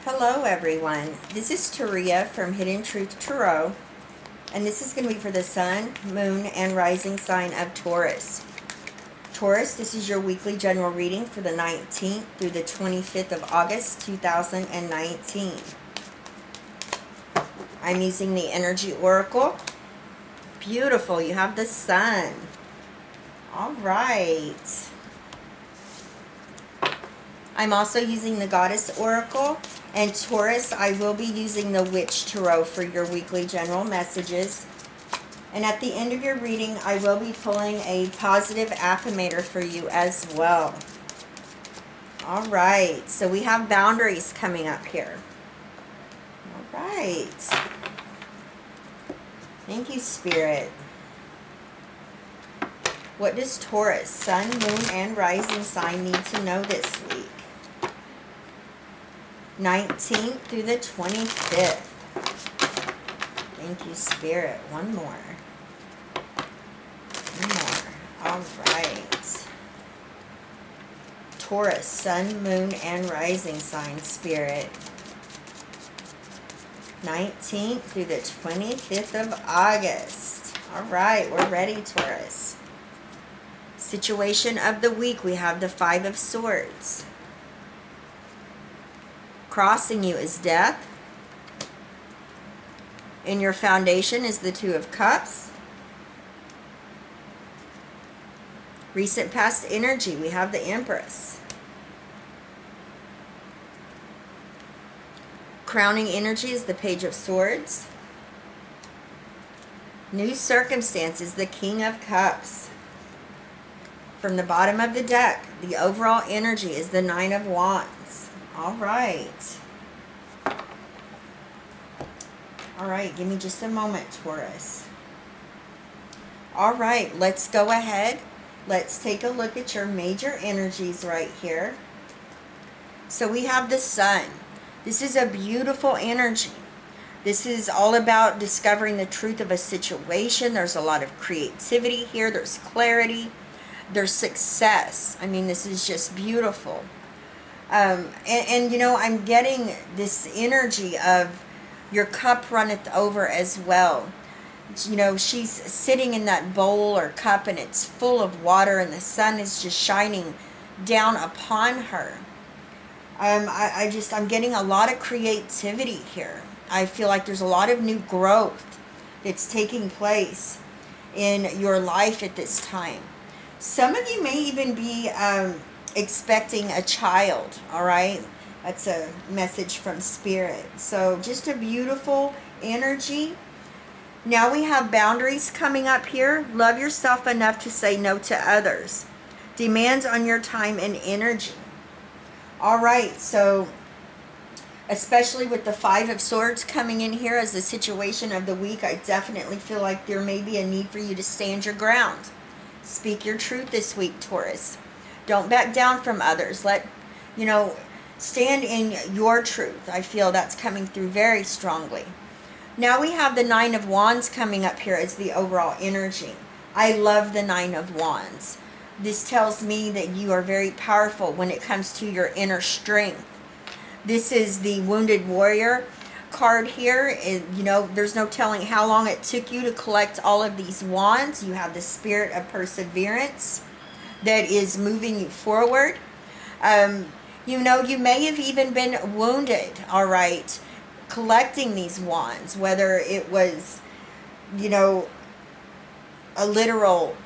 Hello everyone, this is Taria from Hidden Truth Tarot, and this is going to be for the Sun, Moon, and Rising sign of Taurus. Taurus, this is your weekly general reading for the 19th through the 25th of August 2019. I'm using the Energy Oracle. Beautiful, you have the Sun. Alright. I'm also using the Goddess Oracle. And Taurus, I will be using the Witch Tarot for your weekly general messages. And at the end of your reading, I will be pulling a positive affirmator for you as well. All right, so we have boundaries coming up here. All right. Thank you, Spirit. What does Taurus, Sun, Moon, and Rising sign need to know this week? 19th through the 25th. Thank you, Spirit. One more. All right. Taurus, Sun, Moon, and Rising sign, Spirit. 19th through the 25th of August. All right, we're ready, Taurus. Situation of the week, we have the Five of Swords. Crossing you is death. In your foundation is the Two of Cups. Recent past energy, we have the Empress. Crowning energy is the Page of Swords. New circumstances, the King of Cups. From the bottom of the deck, the overall energy is the Nine of Wands. All right. All right, give me just a moment, Taurus. All right, let's go ahead. Let's take a look at your major energies right here. So we have the Sun. This is a beautiful energy. This is all about discovering the truth of a situation. There's a lot of creativity here. There's clarity. There's success. I mean, this is just beautiful. And you know, I'm getting this energy of your cup runneth over as well. You know, she's sitting in that bowl or cup and it's full of water and the sun is just shining down upon her. I'm getting a lot of creativity here. I feel like there's a lot of new growth that's taking place in your life at this time. Some of you may even be expecting a child, all right? That's a message from Spirit. So just a beautiful energy. Now we have boundaries coming up here. Love yourself enough to say no to others. Demands on your time and energy. All right, so especially with the Five of Swords coming in here as the situation of the week, I definitely feel like there may be a need for you to stand your ground. Speak your truth this week, Taurus. Don't back down from others. Stand in your truth. I feel that's coming through very strongly. Now we have the Nine of Wands coming up here as the overall energy. I love the Nine of Wands. This tells me that you are very powerful when it comes to your inner strength. This is the Wounded Warrior card here. There's no telling how long it took you to collect all of these wands. You have the spirit of perseverance that is moving you forward. You may have even been wounded, all right, collecting these wands, whether it was, a literal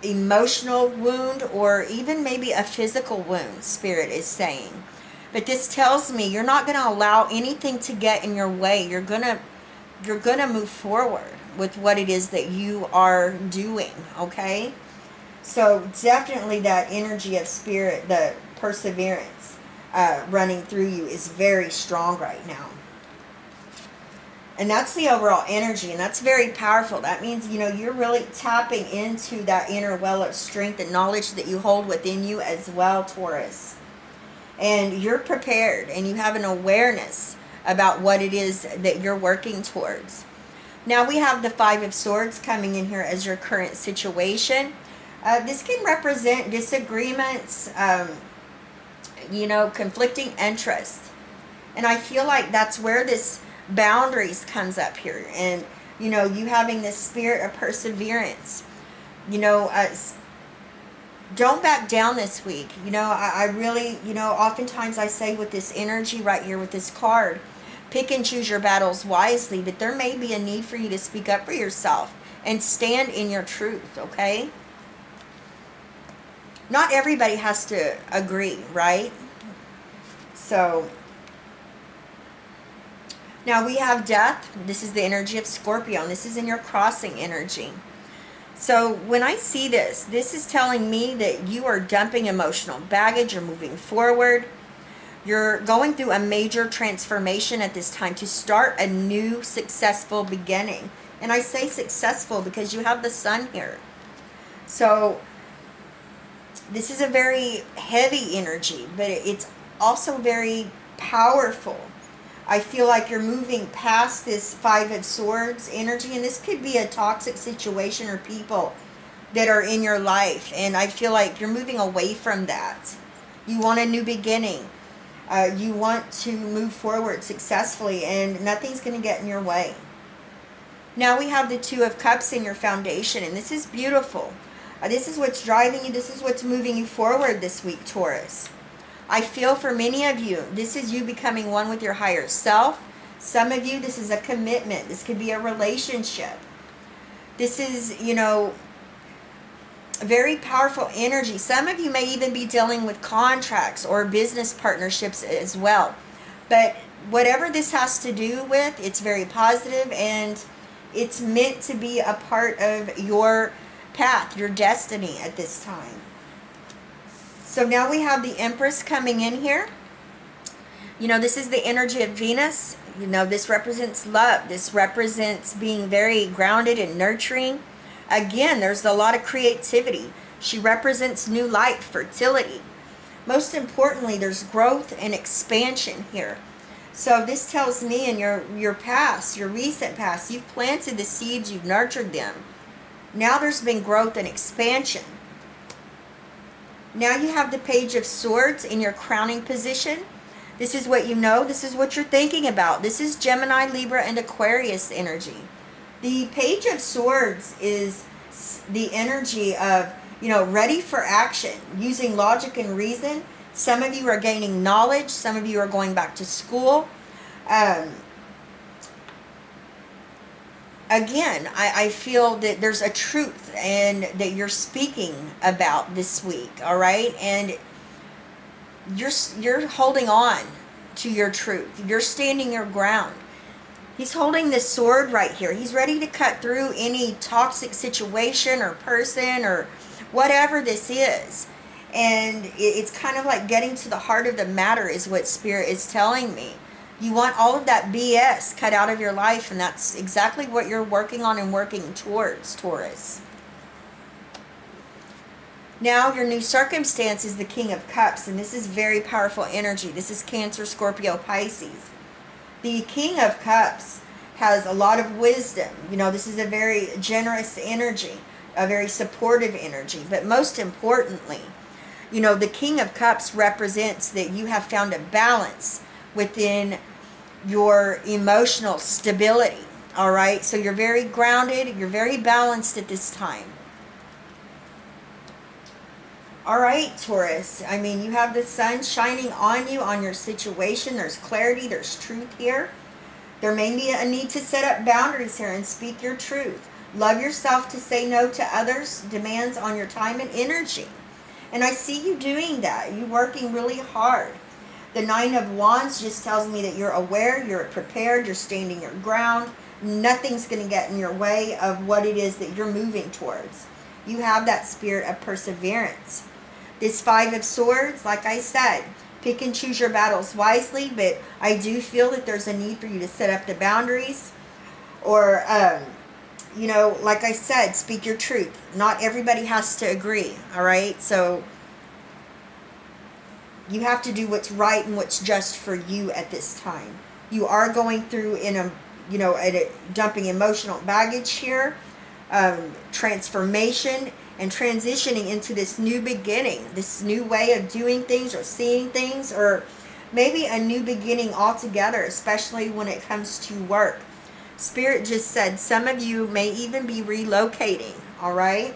emotional wound or even maybe a physical wound, Spirit is saying. But this tells me you're not going to allow anything to get in your way. You're going to move forward with what it is that you are doing, okay? So definitely that energy of Spirit, the perseverance running through you is very strong right now. And that's the overall energy, and that's very powerful. That means, you're really tapping into that inner well of strength and knowledge that you hold within you as well, Taurus. And you're prepared, and you have an awareness about what it is that you're working towards. Now we have the Five of Swords coming in here as your current situation. This can represent disagreements, conflicting interests. And I feel like that's where this boundaries comes up here. And, you know, you having this spirit of perseverance. You know, don't back down this week. You know, I really, you know, oftentimes I say with this energy right here with this card, pick and choose your battles wisely, but there may be a need for you to speak up for yourself and stand in your truth, okay? Not everybody has to agree, right? So, now we have death. This is the energy of Scorpio, and this is in your crossing energy. So when I see this, this is telling me that you are dumping emotional baggage, you're moving forward. You're going through a major transformation at this time to start a new successful beginning. And I say successful because you have the sun here. So this is a very heavy energy, but it's also very powerful. I feel like you're moving past this Five of Swords energy, and this could be a toxic situation or people that are in your life. And I feel like you're moving away from that. You want a new beginning. You want to move forward successfully, and nothing's going to get in your way. Now we have the Two of Cups in your foundation, and this is beautiful. This is what's driving you. This is what's moving you forward this week, Taurus. I feel for many of you, this is you becoming one with your higher self. Some of you, this is a commitment. This could be a relationship. This is, you know, very powerful energy. Some of you may even be dealing with contracts or business partnerships as well. But whatever this has to do with, it's very positive, and it's meant to be a part of your path, your destiny at this time. So now we have the Empress coming in here. You know, this is the energy of Venus. You know, this represents love. This represents being very grounded and nurturing. Again, there's a lot of creativity. She represents new life, fertility. Most importantly, there's growth and expansion here. So this tells me in your past, your recent past, you've planted the seeds, you've nurtured them. Now there's been growth and expansion. Now you have the Page of Swords in your crowning position. This is what you know. This is what you're thinking about. This is Gemini, Libra, and Aquarius energy. The Page of Swords is the energy of, you know, ready for action, using logic and reason. Some of you are gaining knowledge. Some of you are going back to school. Again, I feel that there's a truth and that you're speaking about this week, all right? And you're holding on to your truth. You're standing your ground. He's holding this sword right here. He's ready to cut through any toxic situation or person or whatever this is. And it's kind of like getting to the heart of the matter is what Spirit is telling me. You want all of that BS cut out of your life, and that's exactly what you're working on and working towards, Taurus. Now, your new circumstance is the King of Cups, and this is very powerful energy. This is Cancer, Scorpio, Pisces. The King of Cups has a lot of wisdom. You know, this is a very generous energy, a very supportive energy. But most importantly, you know, the King of Cups represents that you have found a balance within your emotional stability, all right? So you're very grounded, you're very balanced at this time. All right, Taurus, I mean, you have the sun shining on you, on your situation. There's clarity, there's truth here. There may be a need to set up boundaries here and speak your truth. Love yourself to say no to others' demands on your time and energy. And I see you doing that. You're working really hard. The Nine of Wands just tells me that you're aware, you're prepared, you're standing your ground. Nothing's going to get in your way of what it is that you're moving towards. You have that spirit of perseverance. This Five of Swords, like I said, pick and choose your battles wisely, but I do feel that there's a need for you to set up the boundaries or, you know, like I said, speak your truth. Not everybody has to agree, all right? So you have to do what's right and what's just for you at this time. You are going through dumping emotional baggage here, transformation, and transitioning into this new beginning, this new way of doing things or seeing things, or maybe a new beginning altogether, especially when it comes to work. Spirit just said some of you may even be relocating, all right?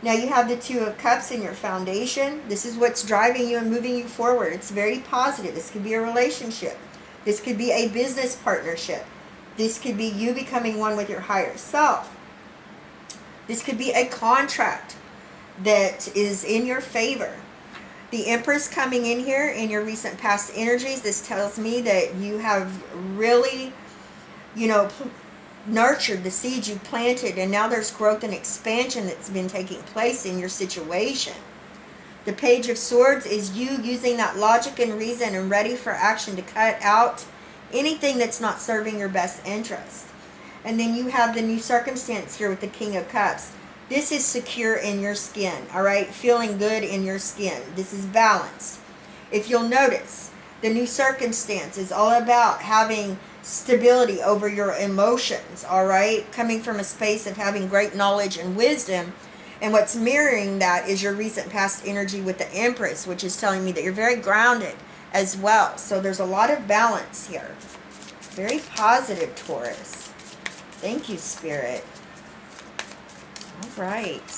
Now you have the Two of Cups in your foundation. This is what's driving you and moving you forward. It's very positive. This could be a relationship. This could be a business partnership. This could be you becoming one with your higher self. This could be a contract that is in your favor. The Empress coming in here in your recent past energies. This tells me that you have really, nurtured the seeds you planted, and now there's growth and expansion that's been taking place in your situation. The Page of Swords is you using that logic and reason and ready for action to cut out anything that's not serving your best interest. And then you have the new circumstance here with the King of Cups. This is secure in your skin, all right? Feeling good in your skin. This is balanced. If you'll notice, the new circumstance is all about having stability over your emotions, all right? Coming from a space of having great knowledge and wisdom. And what's mirroring that is your recent past energy with the Empress, which is telling me that you're very grounded as well. So there's a lot of balance here. Very positive, Taurus. Thank you, Spirit. All right.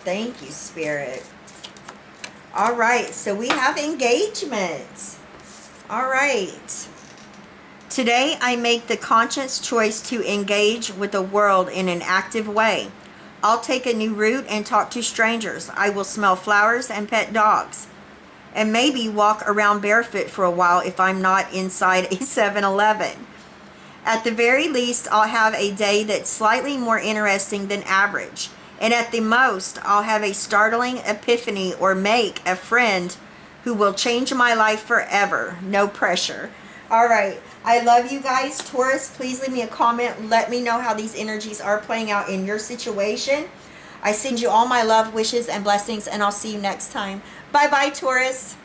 Thank you, Spirit. All right. So we have engagement. All right. Today, I make the conscious choice to engage with the world in an active way. I'll take a new route and talk to strangers. I will smell flowers and pet dogs. And maybe walk around barefoot for a while if I'm not inside a 7-Eleven. At the very least, I'll have a day that's slightly more interesting than average. And at the most, I'll have a startling epiphany or make a friend who will change my life forever. No pressure. All right. I love you guys. Taurus, please leave me a comment. Let me know how these energies are playing out in your situation. I send you all my love, wishes, and blessings, and I'll see you next time. Bye-bye, Taurus.